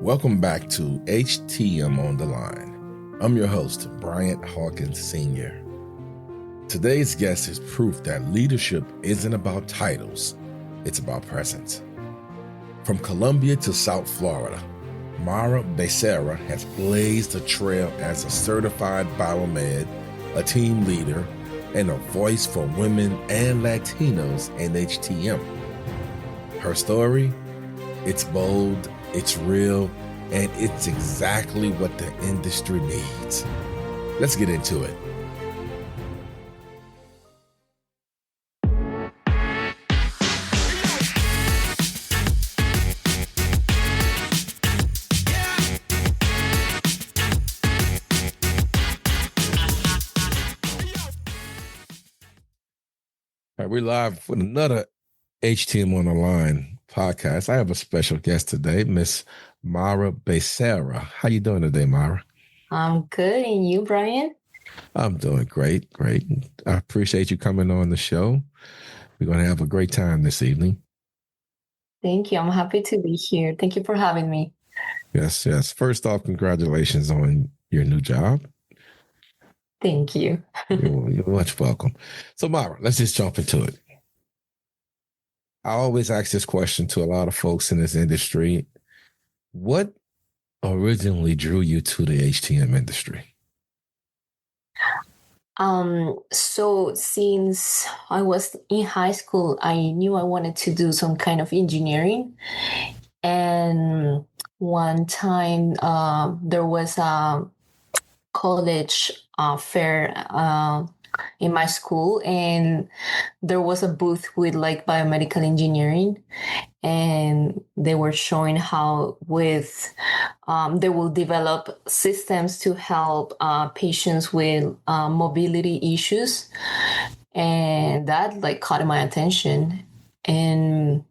Welcome back to HTM on the Line. I'm your host, Bryant Hawkins Sr. Today's guest is proof that leadership isn't about titles, it's about presence. From Colombia to South Florida, Mayra Becerra has blazed a trail as a certified biomed, a team leader, and a voice for women and Latinos in HTM. Her story? It's bold, it's real, and it's exactly what the industry needs. Let's get into it. All right, we're live with another HTM on the Line podcast. I have a special guest today, Miss Mayra Becerra. How you doing today, Mayra? I'm good. And you, Brian? I'm doing great. I appreciate you coming on the show. We're going to have a great time this evening. Thank you. I'm happy to be here. Thank you for having me. Yes. First off, congratulations on your new job. Thank you. You're much welcome. So, Mayra, let's just jump into it. I always ask this question to a lot of folks in this industry. What originally drew you to the HTM industry? So since I was in high school, I knew I wanted to do some kind of engineering. And one time there was a college fair in my school, and there was a booth with like biomedical engineering, and they were showing how they will develop systems to help patients with mobility issues, and that like caught my attention. And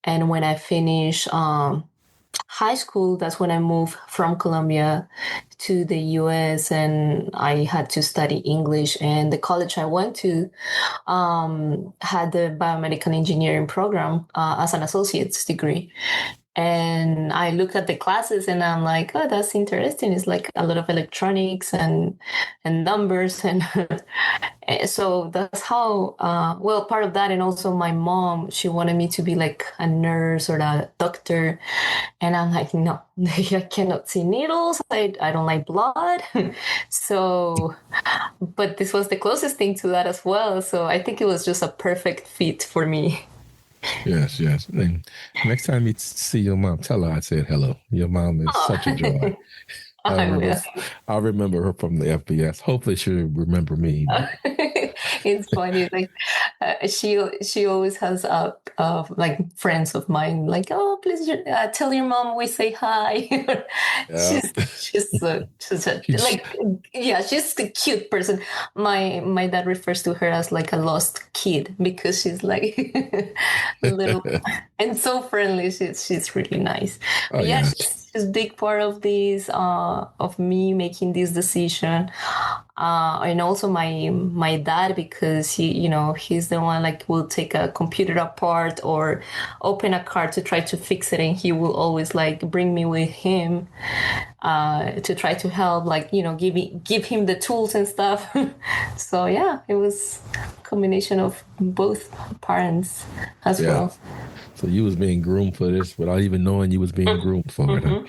when I finished high school, that's when I moved from Colombia to the US, and I had to study English. And the college I went to had the biomedical engineering program as an associate's degree. And I looked at the classes and I'm like, oh, that's interesting. It's like a lot of electronics and numbers. And so that's how, part of that. And also my mom, she wanted me to be like a nurse or a doctor. And I'm like, no, I cannot see needles. I don't like blood. But this was the closest thing to that as well. So I think it was just a perfect fit for me. Yes. And next time you see your mom, tell her I said hello. Your mom is such a joy. I remember her from the FBS. Hopefully she'll remember me. It's funny. Like she always has like friends of mine. Like, oh, please tell your mom we say hi. Yeah. she's a cute person. My dad refers to her as like a lost kid because she's like a little and so friendly. She's really nice. Oh, but yeah. She's a big part of this of me making this decision. And also my dad, because he's the one like will take a computer apart or open a car to try to fix it, and he will always like bring me with him to try to help, like give him the tools and stuff. So yeah, it was a combination of both parents as well. So you was being groomed for this without even knowing you was being groomed for it.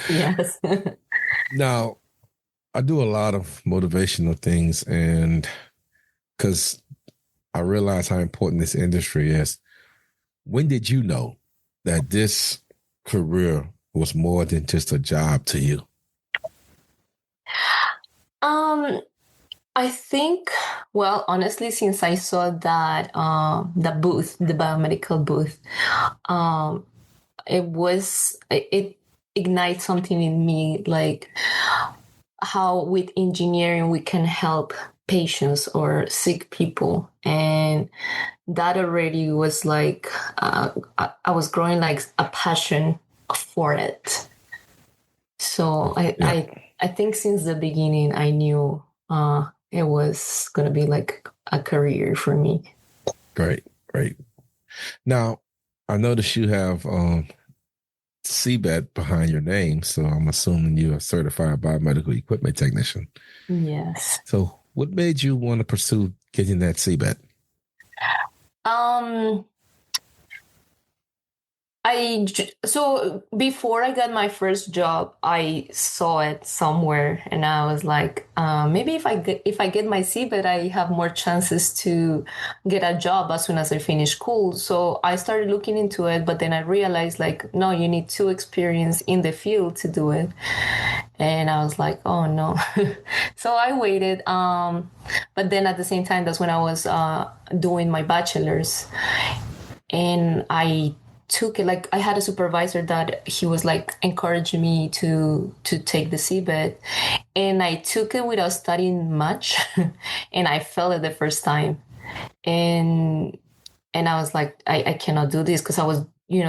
Yes. Now, I do a lot of motivational things, and because I realize how important this industry is. When did you know that this career was more than just a job to you? I think, well, honestly, since I saw that the biomedical booth, it ignites something in me, like how with engineering we can help patients or sick people. And that already was like, I was growing like a passion for it. So I think since the beginning, I knew it was going to be like a career for me. Great. Now, I noticed you have CBET behind your name, so I'm assuming you're a certified biomedical equipment technician. Yes. So, what made you want to pursue getting that CBET? Um, so before I got my first job, I saw it somewhere, and I was like, maybe if I get my CBET, I have more chances to get a job as soon as I finish school. So I started looking into it, but then I realized like, no, you need 2 experience in the field to do it, and I was like, oh no. So I waited. But then at the same time, that's when I was doing my bachelor's, and I took it. Like I had a supervisor that he was like encouraging me to take the CBET, and I took it without studying much, and I failed it the first time, and I was like, I cannot do this because I was,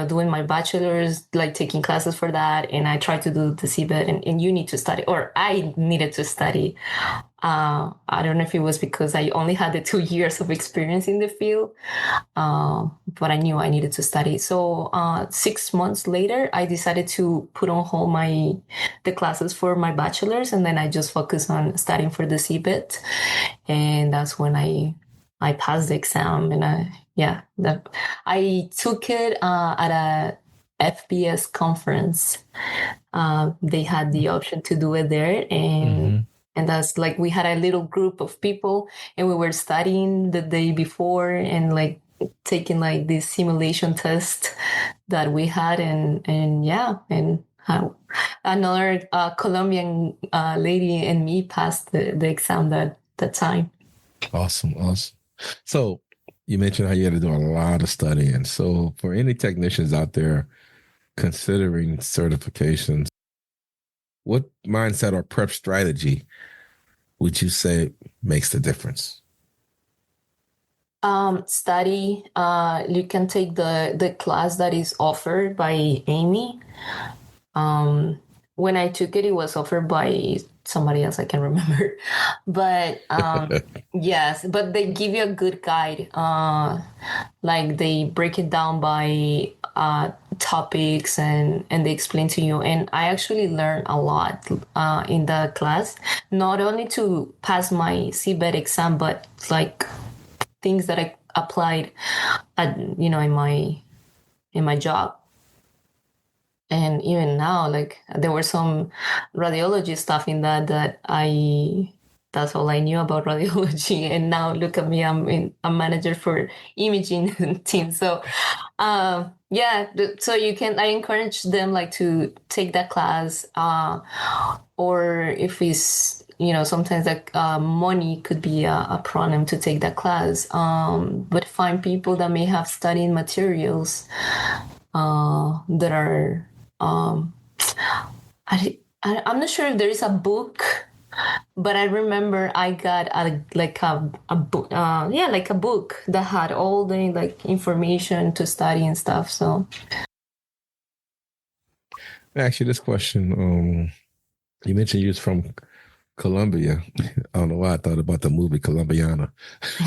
doing my bachelor's, like taking classes for that. And I tried to do the CBET, and you need to study, or I needed to study. I don't know if it was because I only had the 2 years of experience in the field, but I knew I needed to study. So 6 months later, I decided to put on hold the classes for my bachelor's, and then I just focused on studying for the CBET. And that's when I passed the exam, and I took it at a FBS conference. They had the option to do it there, Mm-hmm. and that's like we had a little group of people, and we were studying the day before and like taking like this simulation test that we had, and yeah, and another Colombian lady and me passed the exam that time. Awesome, awesome. So, you mentioned how you had to do a lot of studying. So, for any technicians out there considering certifications, what mindset or prep strategy would you say makes the difference? Study. You can take the class that is offered by Amy. When I took it, it was offered by somebody else. I can remember, but yes, but they give you a good guide. Like they break it down by topics, and they explain to you. And I actually learned a lot in the class, not only to pass my CBET exam, but like things that I applied at, in my job. And even now, like there were some radiology stuff in that's all I knew about radiology. And now look at me, a manager for imaging team. So yeah, so I encourage them like to take that class, or if it's, sometimes like money could be a problem to take that class, but find people that may have studying materials that are I'm not sure if there is a book, but I remember I got a book, like a book that had all the like information to study and stuff. So Actually, this question, you mentioned you was from Colombia. I don't know why I thought about the movie Colombiana.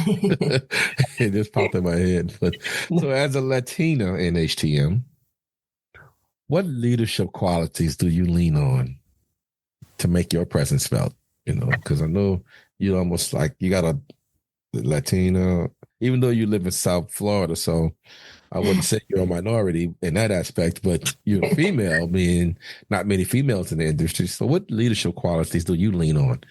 It just popped in my head. But so, as a Latina in HTM, what leadership qualities do you lean on to make your presence felt? Because I know you almost like you got a Latina, even though you live in South Florida. So I wouldn't say you're a minority in that aspect, but you're a female, meaning not many females in the industry. So what leadership qualities do you lean on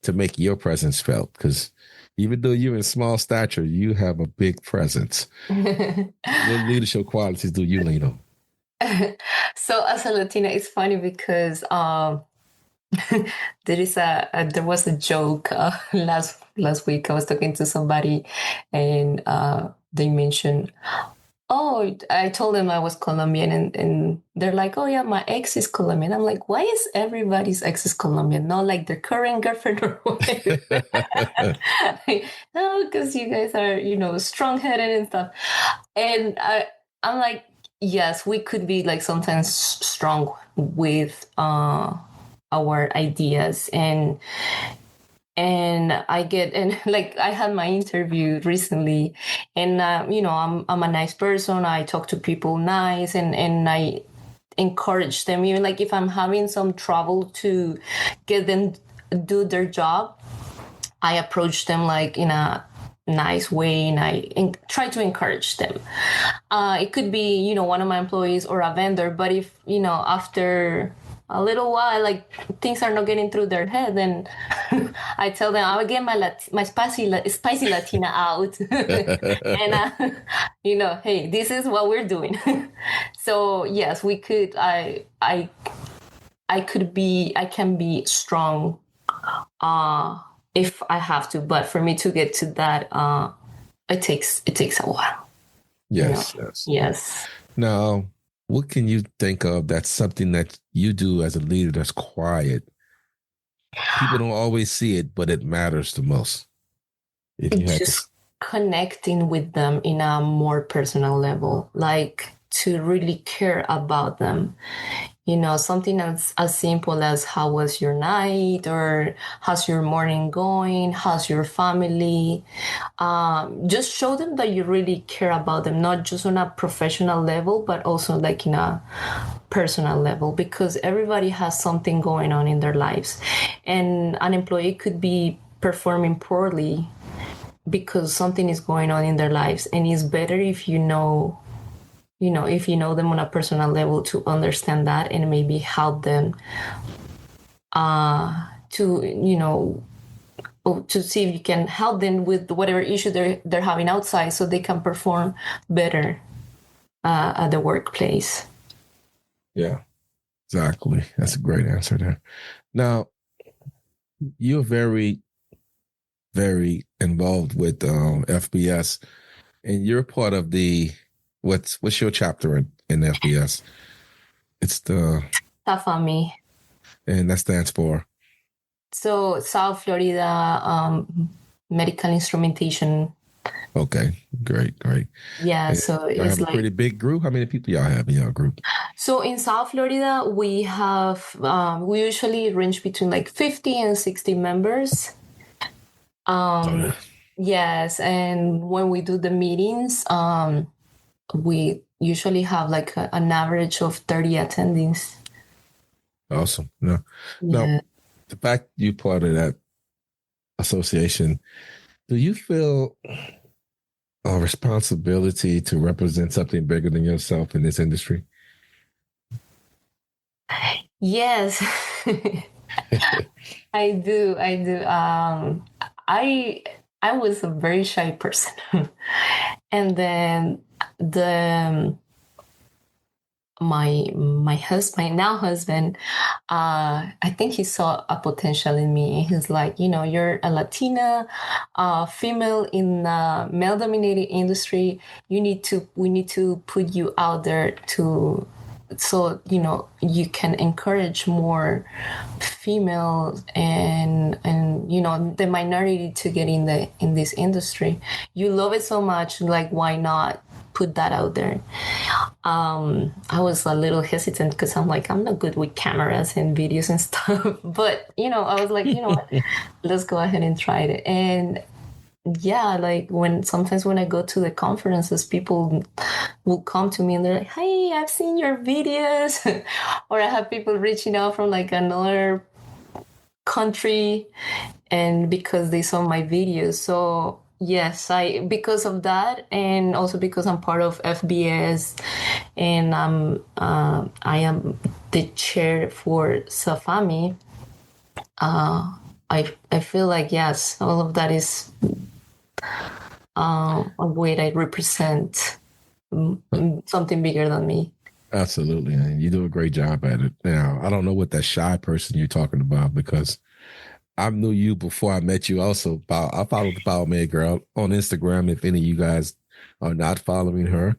to make your presence felt? Because even though you're in small stature, you have a big presence. What leadership qualities do you lean on? so as a Latina, it's funny because there was a joke last week. I was talking to somebody, and they mentioned, oh, I told them I was Colombian, and they're like, oh yeah, my ex is Colombian. I'm like, why is everybody's ex is Colombian? Not like their current girlfriend or whatever. No, because you guys are, strong headed and stuff. And I'm like, yes, we could be like sometimes strong with our ideas, and like I had my interview recently, and I'm a nice person. I talk to people nice, and I encourage them. Even like if I'm having some trouble to get them do their job, I approach them like in a nice way, and I try to encourage them. It could be, one of my employees or a vendor, but if, after a little while, like things are not getting through their head, then I tell them I will get my spicy Latina out, and hey, this is what we're doing. So yes, we could. I can be strong if I have to, but for me to get to that, it takes a while. Yes, yes. Yes. Now, what can you think of that's something that you do as a leader that's quiet? People don't always see it, but it matters the most. If you had Just connecting with them in a more personal level, like to really care about them. Something as simple as how was your night, or how's your morning going, how's your family. Just show them that you really care about them, not just on a professional level, but also like in a personal level, because everybody has something going on in their lives. And an employee could be performing poorly because something is going on in their lives. And it's better if if you know them on a personal level, to understand that and maybe help them to see if you can help them with whatever issue they're having outside, so they can perform better at the workplace. Yeah, exactly. That's a great answer there. Now, you're very, very involved with FBS, and you're part of the what's your chapter in FBS? It's the Tafami. And that stands for? So South Florida Medical Instrumentation. Okay, great. Yeah, And so y'all it's have a pretty big group. How many people y'all have in your group? So in South Florida, we have we usually range between like 50 and 60 members. Yes, and when we do the meetings, we usually have like an average of 30 attendings. Awesome. No. Yeah. Now, the fact you're part of that association, do you feel a responsibility to represent something bigger than yourself in this industry? Yes, I do. I was a very shy person, and then the my husband, now husband, I think he saw a potential in me. He's like, you're a Latina, female in a male dominated industry. We need to put you out there to, so you can encourage more females and the minority to get in this industry. You love it so much, like why not put that out there? I was a little hesitant because I'm like, I'm not good with cameras and videos and stuff. But, I was like, what? Let's go ahead and try it. And yeah, like sometimes when I go to the conferences, people will come to me and they're like, hey, I've seen your videos. Or I have people reaching out from like another country, and because they saw my videos. So yes, because of that, and also because I'm part of FBS, and I am the chair for Safami. I feel like, yes, all of that is a way I represent something bigger than me. Absolutely, and you do a great job at it. Now, I don't know what that shy person you're talking about, because I knew you before I met you. Also, I followed the Biomed Girl on Instagram. If any of you guys are not following her,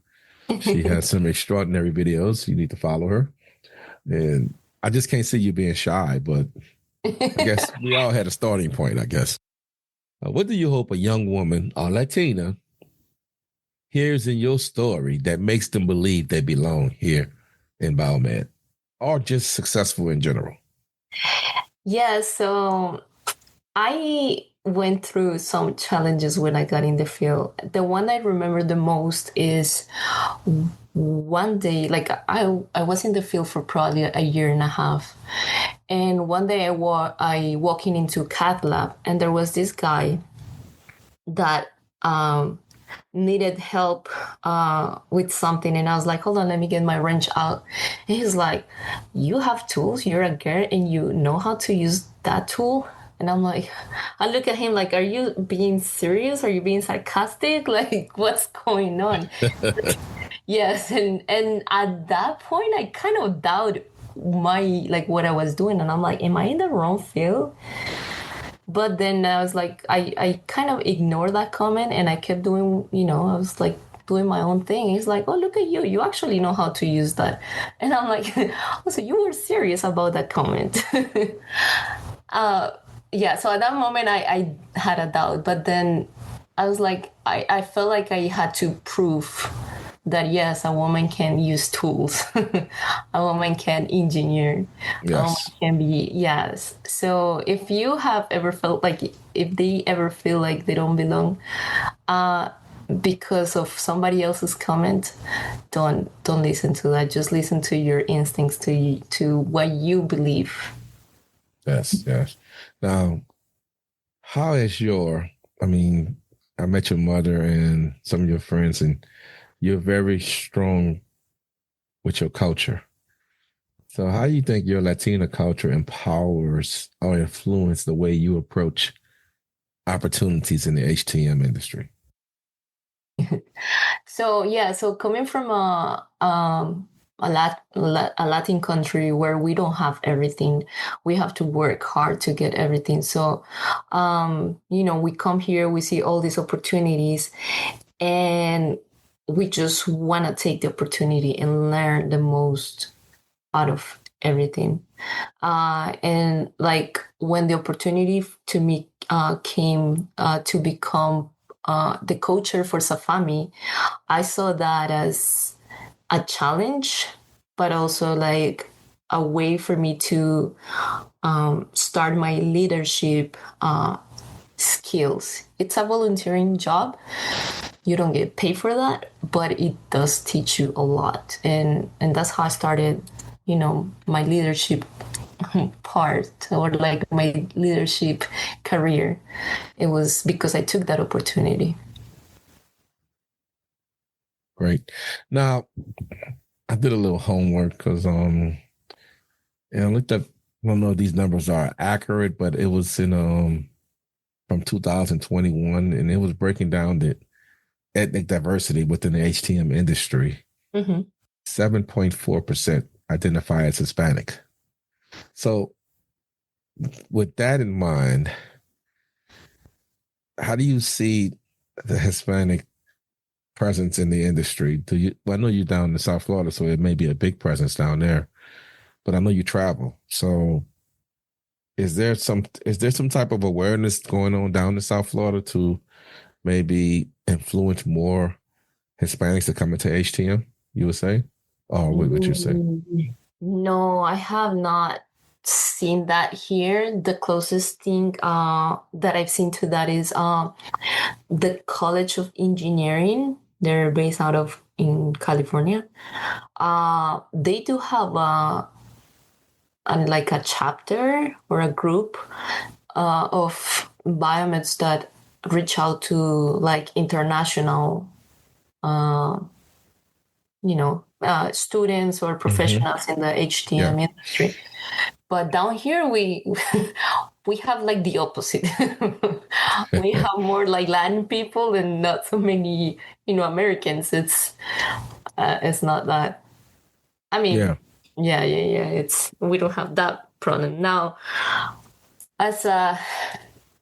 she has some extraordinary videos. You need to follow her. And I just can't see you being shy, but I guess we all had a starting point, I guess. What do you hope a young woman or Latina hears in your story that makes them believe they belong here in Biomed, or just successful in general? Yeah, so I went through some challenges when I got in the field. The one I remember the most is one day, like I was in the field for probably a year and a half, and one day I walking into cath lab, and there was this guy that needed help with something, and I was like, hold on, let me get my wrench out. And he's like, you have tools, you're a girl and you know how to use that tool? And I'm like, I look at him like, are you being serious? Are you being sarcastic? Like, what's going on? Yes, and at that point I kind of doubt my, like, what I was doing, and I'm like, am I in the wrong field? But then I was like, I kind of ignored that comment, and I kept doing, I was like doing my own thing. He's like, oh, look at you. You actually know how to use that. And I'm like, oh, so you were serious about that comment. Yeah, so at that moment I had a doubt. But then I was like, I felt like I had to prove that yes, a woman can use tools, a woman can engineer, a woman Yes. can be, yes. So if you have ever felt like, if they ever feel like they don't belong because of somebody else's comment, don't listen to that. Just listen to your instincts, to what you believe. Yes. Yes. Now, how is I met your mother and some of your friends, and you're very strong with your culture. So how do you think your Latina culture empowers or influence the way you approach opportunities in the HTM industry? So yeah, so coming from a Latin country where we don't have everything, we have to work hard to get everything. So, we come here, we see all these opportunities, and we just want to take the opportunity and learn the most out of everything. And like when the opportunity to me came to become the coacher for Safami, I saw that as a challenge, but also like a way for me to start my leadership skills. It's a volunteering job. You don't get paid for that, but it does teach you a lot. And that's how I started, my leadership part, or like my leadership career. It was because I took that opportunity. Great. Now, I did a little homework because I looked up. I don't know if these numbers are accurate, but it was in from 2021, and it was breaking down the ethnic diversity within the HTM industry. Mm-hmm. 7.4% identify as Hispanic. So, with that in mind, how do you see the Hispanic presence in the industry? I know you're down in South Florida, so it may be a big presence down there, but I know you travel. So, is there some type of awareness going on down in South Florida to maybe influence more Hispanics to come into HTM? You would say, or what would you say? No, I have not seen that here. The closest thing that I've seen to that is the College of Engineering. They're based out of in California. They do have like a chapter or a group of biomeds that reach out to like international students or professionals in the HTM industry. But down here we we have like the opposite. We have more like Latin people and not so many, Americans. It's not that. I mean, yeah. It's, we don't have that problem now. As a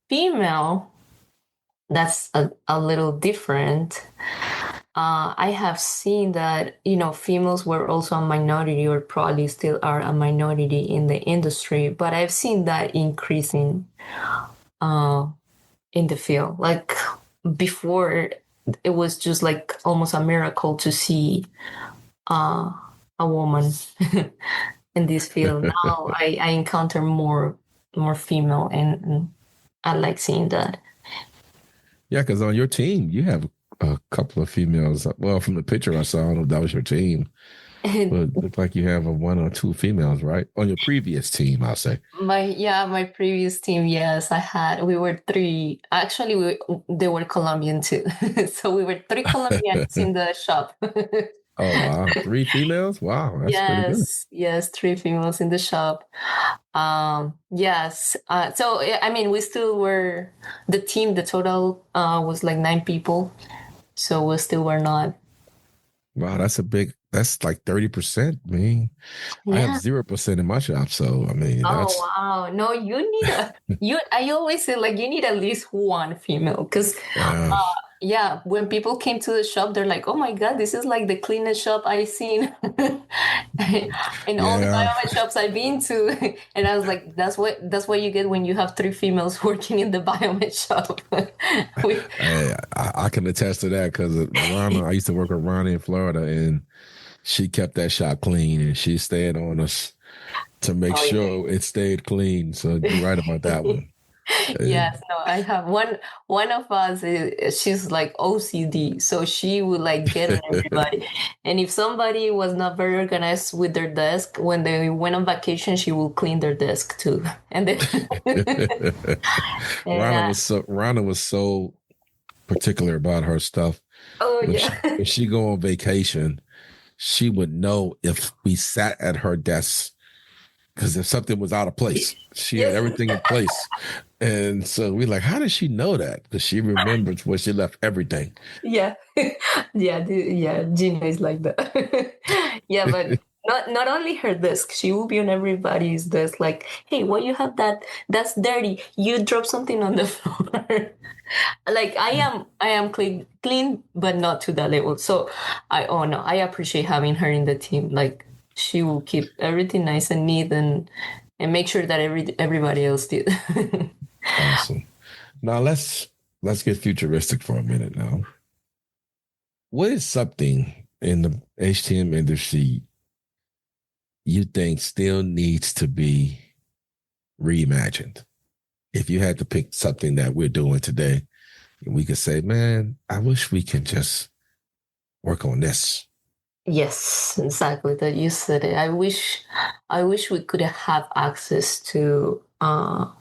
female, that's a little different. I have seen that, females were also a minority, or probably still are a minority in the industry, but I've seen that increasing in the field. Like before, it was just like almost a miracle to see a woman in this field. Now I encounter more female, and I like seeing that. Yeah, because on your team, you have a couple of females. Well, from the picture I saw, I don't know if that was your team, but And it looked like you have a one or two females, right? On your previous team, I'll say. my previous team, yes, we were three. Actually, they were Colombian too. So we were three Colombians in the shop. Oh wow, three females! Wow, that's pretty good. Yes, three females in the shop. Yes. So I mean, we still were the team. The total was like 9 people. So we still were not. Wow, that's a big. That's like 30%. I mean, I have Yeah. 0% in my shop, so I mean Oh that's wow. No, you need a you. I always say like you need at least one female because uh, yeah, when people came to the shop, they're like, "Oh my God, this is like the cleanest shop I've seen in all the yeah. biomed shops I've been to." And I was like, "That's what you get when you have three females working in the biomed shop." We- I can attest to that because Rana, I used to work with Rana in Florida, and she kept that shop clean, and she stayed on us to make oh sure it stayed clean. So you're right about that yeah. one. Yes, no, I have one of us she's like OCD, so she would like get on everybody. And if somebody was not very organized with their desk, when they went on vacation, she will clean their desk too. And then and Rana was so particular about her stuff. oh When yeah. she go on vacation, she would know if we sat at her desk because if something was out of place, she had Yes. everything in place. And so we like, how does she know that? Because she remembers where she left everything. Yeah. Yeah, Gina is like that. Yeah, but not only her desk, she will be on everybody's desk like, "Hey, why you have that? That's dirty. You dropped something on the floor." Like I am clean, but not to that level. So oh no, I appreciate having her in the team. Like she will keep everything nice and neat and make sure that everybody else did. Awesome. Now let's get futuristic for a minute now. What is something in the HTM industry you think still needs to be reimagined? If you had to pick something that we're doing today, we could say, man, I wish we can just work on this. Yes, exactly. That you said it. I wish we could have access to all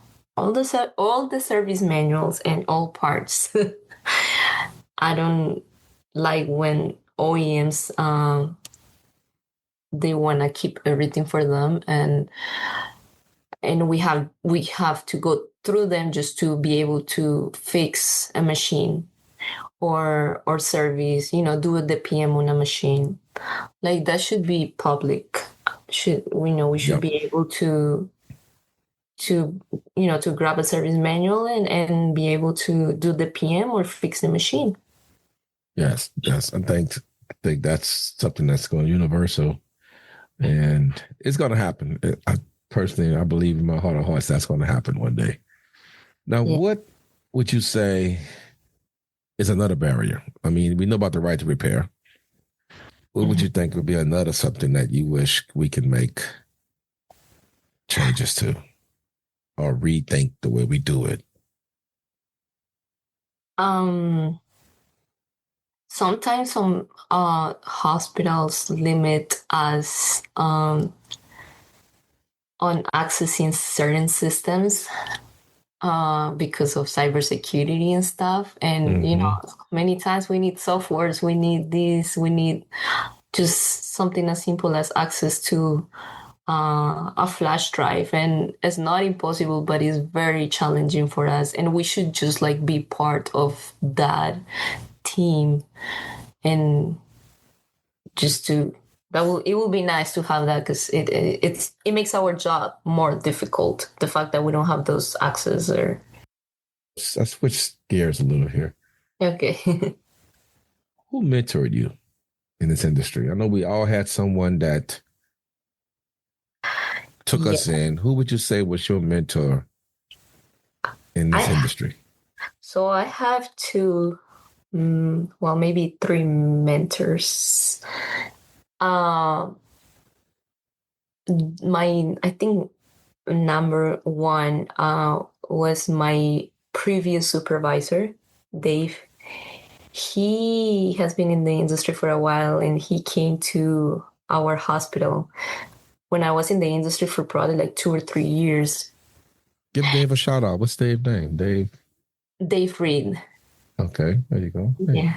the service manuals and all parts. I don't like when OEMs they want to keep everything for them, and we have to go through them just to be able to fix a machine or service, do the PM on a machine. Like that should be public. We should Yep. be able to grab a service manual and be able to do the PM or fix the machine. Yes. Yes. I think that's something that's going universal, and it's going to happen. I believe in my heart of hearts that's going to happen one day. Now, Yeah. what would you say is another barrier? I mean, we know about the right to repair. What would Mhm. you think would be another something that you wish we could make changes to or rethink the way we do it? Um, Sometimes some hospitals limit us on accessing certain systems because of cybersecurity and stuff. And Mm-hmm. many times we need softwares, we need this, we need just something as simple as access to a flash drive. And it's not impossible, but it's very challenging for us. And we should just like be part of that team and just to it will be nice to have that because it makes our job more difficult, the fact that we don't have those access or Let's switch gears a little here. okay. Who mentored you in this industry? I know we all had someone that took Yeah, us in. Who would you say was your mentor in this I industry? so I have two, well, maybe three mentors. um I think number one was my previous supervisor, Dave. He has been in the industry for a while, and he came to our hospital when I was in the industry for probably like 2 or 3 years. Give Dave a shout out. What's Dave's name? Dave. Dave Reed. Okay, there you go. Hey.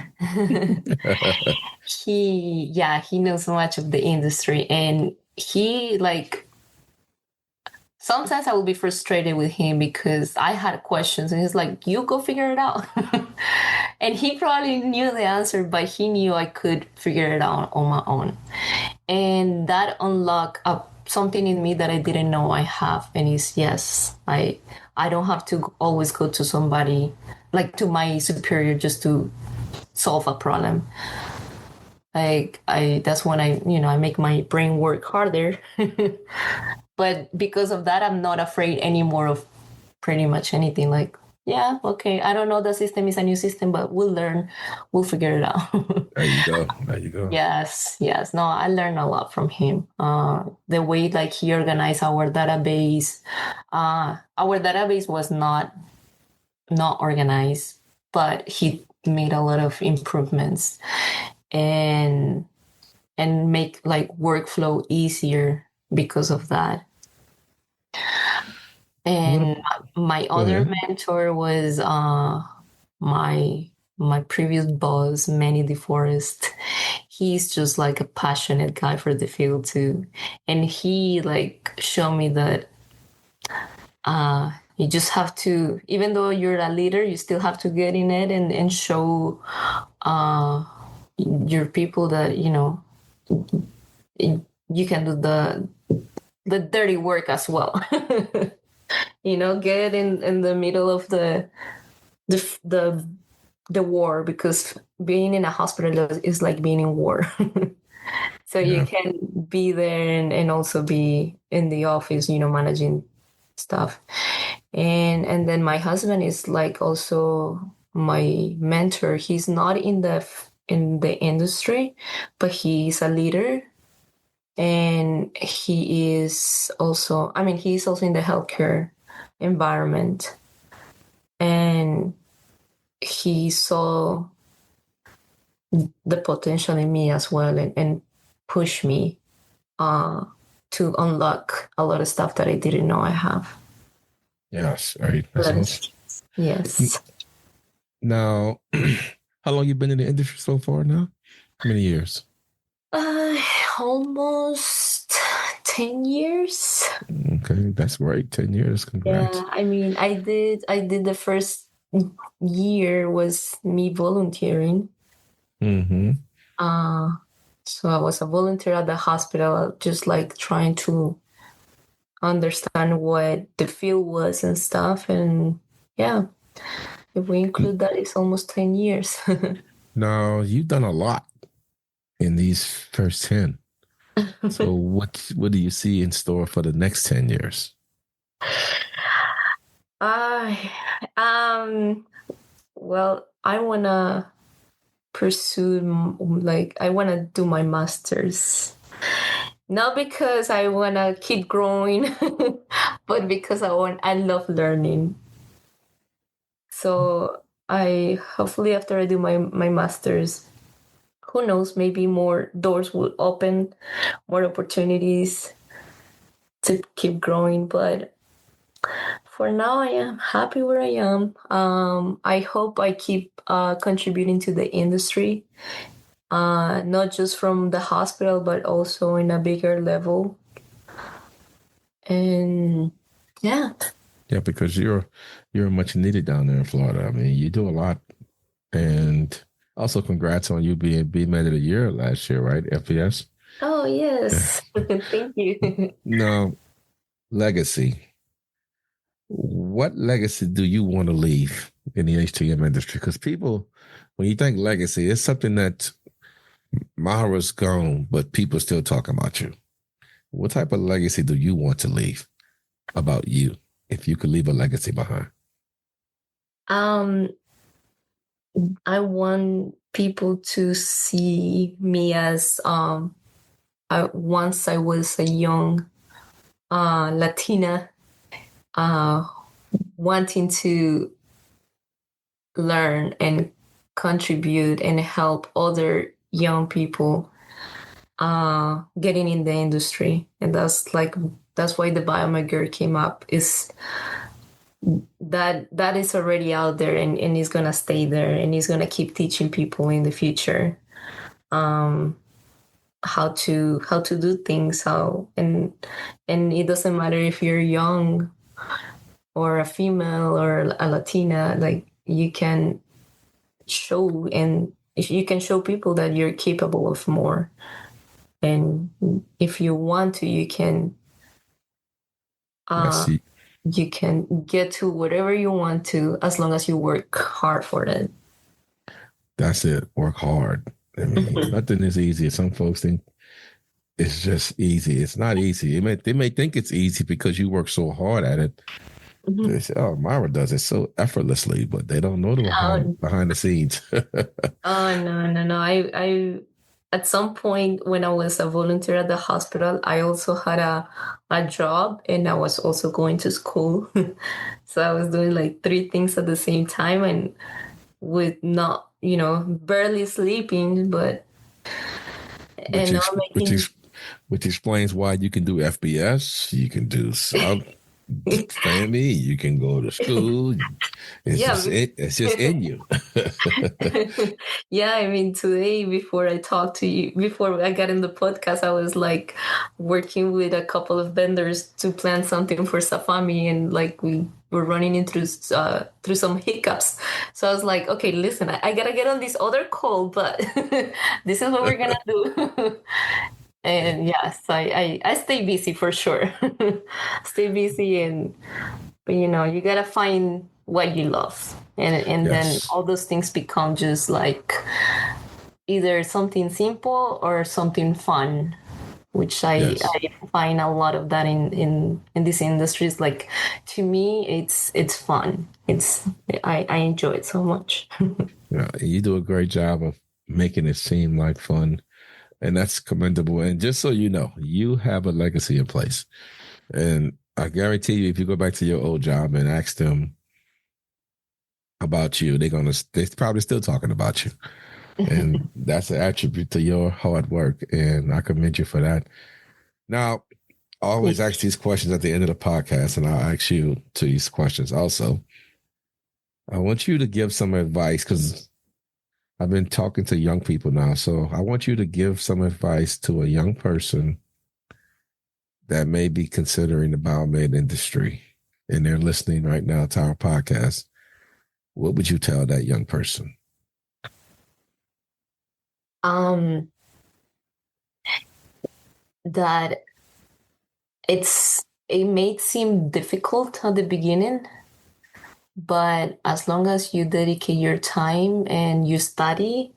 Yeah. he knows so much of the industry, and he like sometimes I will be frustrated with him because I had questions and he's like, you go figure it out. And he probably knew the answer, but he knew I could figure it out on my own. And that unlocked up something in me that I didn't know I have. And it's yes, I don't have to always go to somebody like to my superior just to solve a problem. Like I that's when I make my brain work harder. But because of that, I'm not afraid anymore of pretty much anything. Like, yeah, okay, I don't know, the system is a new system, but we'll learn, we'll figure it out. There you go. There you go. Yes. No, I learned a lot from him. The way like he organized our database. Our database was not organized, but he made a lot of improvements and make like workflow easier because of that. What? And my Go other ahead. mentor was my previous boss, Manny DeForest. He's just like a passionate guy for the field too, and he like showed me that you just have to, even though you're a leader, you still have to get in it and show your people that you can do the dirty work as well. Get in the middle of the the the war, because being in a hospital is like being in war. So you Yeah. can be there and also be in the office, managing stuff. And then my husband is like also my mentor. He's not in the industry, but he's a leader, and he's also in the healthcare environment, and he saw the potential in me as well, and pushed me to unlock a lot of stuff that I didn't know I have. Yes. Right. That's That awesome. is, yes. Now, how long you been in the industry so far now? How many years? Uh, Almost 10 years. Okay, that's great. 10 years. Yeah, Congrats. I did the first year was me volunteering. Mm-hmm. Uh, so I was a volunteer at the hospital, just like trying to understand what the field was and stuff. And yeah, if we include that, it's almost 10 years. Now, you've done a lot in these first 10. So what do you see in store for the next 10 years? I well, I wanna pursue like I wanna do my masters. Not because I wanna keep growing, but because I love learning. So I hopefully after I do my masters, who knows, maybe more doors will open, more opportunities to keep growing. But for now, I am happy where I am. I hope I keep contributing to the industry, not just from the hospital, but also in a bigger level. And yeah. Yeah, because you're much needed down there in Florida. I mean, you do a lot. And also congrats on you being B-Man of the Year last year, right? FPS. Oh, Yeah. yes. Thank you. Now, legacy. What legacy do you want to leave in the HTM industry? Because people, when you think legacy, it's something that Mayra's gone, but people still talk about you. What type of legacy do you want to leave about you if you could leave a legacy behind? Um, I want people to see me as once I was a young Latina, uh, wanting to learn and contribute and help other young people getting in the industry. And that's why the biomedical came up, is that is already out there, and is gonna stay there, and is gonna keep teaching people in the future how to do things, and it doesn't matter if you're young or a female or a Latina. Like, you can show, and if you can show people that you're capable of more, and if you want to, you can Yes, you can get to whatever you want to, as long as you work hard for it. that's it. Work hard. I mean, nothing is easy. Some folks think it's just easy. It's not easy. They may think it's easy because you work so hard at it. They say, "Oh, Mayra does it so effortlessly," but they don't know the behind the scenes. Oh, no. I at some point when I was a volunteer at the hospital, I also had a job, and I was also going to school. So I was doing like three things at the same time, and with not, barely sleeping, but which, and not ex- which, making. ex- which explains why you can do FBS, you can do sub family, you can go to school. Yeah. It's just in you. Yeah, I mean, today, before I talked to you, before I got in the podcast, I was like working with a couple of vendors to plan something for Safami, and like we were running into through some hiccups. So I was like, okay, listen, I gotta get on this other call, but this is what we're gonna do. And yes, I stay busy for sure. Stay busy, but you gotta find what you love, and then Yes. all those things become just like either something simple or something fun, which Yes. I find a lot of that in these industries. Like, to me, it's fun. I enjoy it so much. Yeah, you do a great job of making it seem like fun, and that's commendable. And just so you know, you have a legacy in place. And I guarantee you, if you go back to your old job and ask them about you, they're probably still talking about you. And that's an attribute to your hard work. And I commend you for that. Now, I always ask these questions at the end of the podcast, and I'll ask you to these questions also. I want you to give some advice, because I've been talking to young people now. So I want you to give some advice to a young person that may be considering the biomed industry, and they're listening right now to our podcast. What would you tell that young person? um that it may seem difficult at the beginning, but as long as you dedicate your time and you study,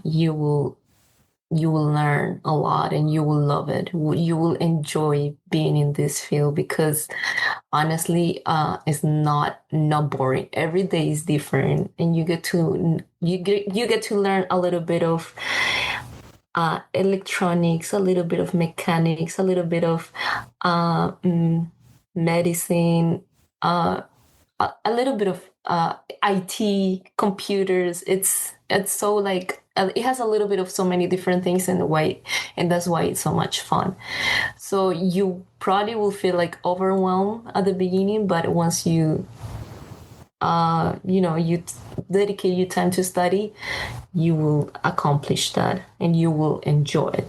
you will learn a lot, and you will love it. You will enjoy being in this field, because honestly, it's not boring. Every day is different, and you get to learn a little bit of electronics, a little bit of mechanics, a little bit of medicine, uh, a little bit of IT, computers. It's so like it has a little bit of so many different things in the way, and that's why it's so much fun. So you probably will feel like overwhelmed at the beginning, but once you dedicate your time to study, you will accomplish that, and you will enjoy it.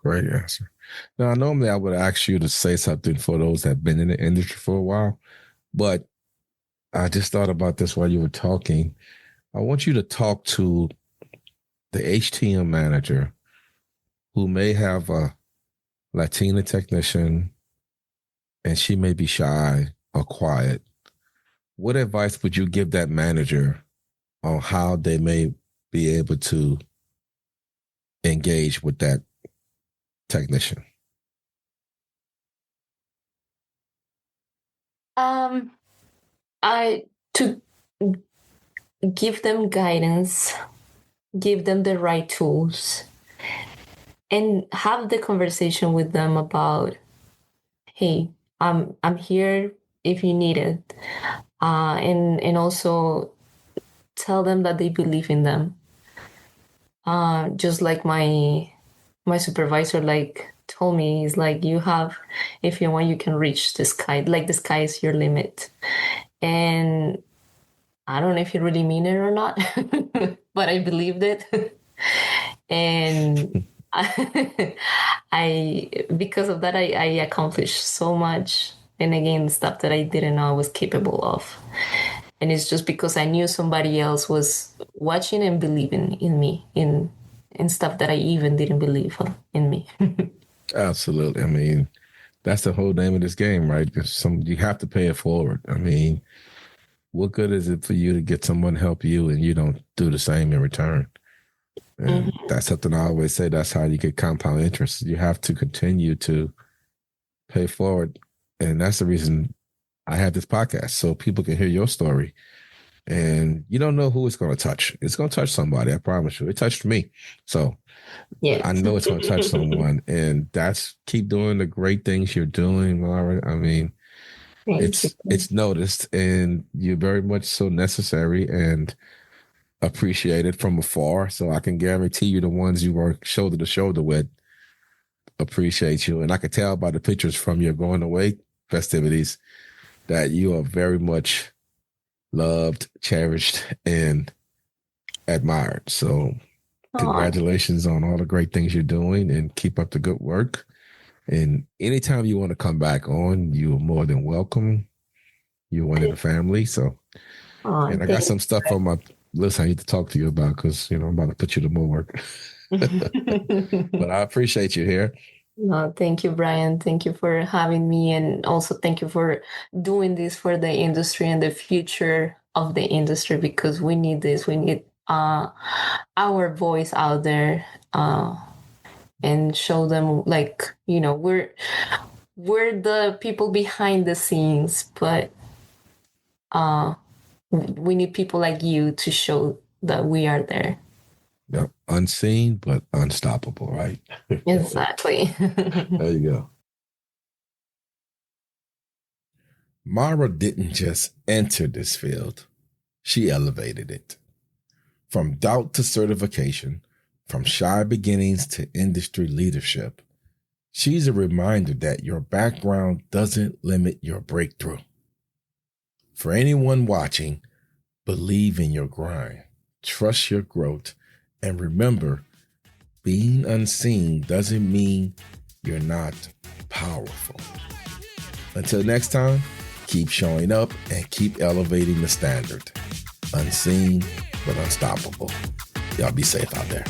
Great answer. Now, normally I would ask you to say something for those that have been in the industry for a while, but I just thought about this while you were talking. I want you to talk to the HTM manager who may have a Latina technician and she may be shy or quiet. What advice would you give that manager on how they may be able to engage with that technician? Um, I to give them guidance, give them the right tools, and have the conversation with them about, hey, I'm here if you need it, and also tell them that they believe in them. Just like my supervisor like told me, he's like, you have, if you want, you can reach the sky. Like the sky is your limit. And I don't know if you really mean it or not, but I believed it. And I because of that, I accomplished so much. And again, stuff that I didn't know I was capable of. And it's just because I knew somebody else was watching and believing in me, in stuff that I even didn't believe in me. Absolutely. I mean, that's the whole name of this game, right? You have to pay it forward. I mean, what good is it for you to get someone to help you and you don't do the same in return? And that's something I always say. That's how you get compound interest. You have to continue to pay forward. And that's the reason I have this podcast, so people can hear your story. And you don't know who it's going to touch. It's going to touch somebody. I promise you. It touched me. So Yeah. I know it's going to touch someone. And keep doing the great things you're doing, Mayra. I mean, it's noticed, and you're very much so necessary and appreciated from afar. So I can guarantee you the ones you work shoulder to shoulder with appreciate you. And I could tell by the pictures from your going away festivities that you are very much loved, cherished, and admired. So congratulations on all the great things you're doing, and keep up the good work. And anytime you want to come back on, you are more than welcome. You're one in the family. So, and I got some stuff on my list I need to talk to you about, because, I'm about to put you to more work. But I appreciate you here. No, thank you, Brian. Thank you for having me. And also thank you for doing this for the industry and the future of the industry, because we need this. We need our voice out there, and show them, like, we're the people behind the scenes, but we need people like you to show that we are there. Yep. Unseen, but unstoppable, right? Exactly. There you go. Mayra didn't just enter this field. She elevated it. From doubt to certification, from shy beginnings to industry leadership, she's a reminder that your background doesn't limit your breakthrough. For anyone watching, believe in your grind, trust your growth, and remember, being unseen doesn't mean you're not powerful. Until next time, keep showing up and keep elevating the standard. Unseen, but unstoppable. Y'all be safe out there.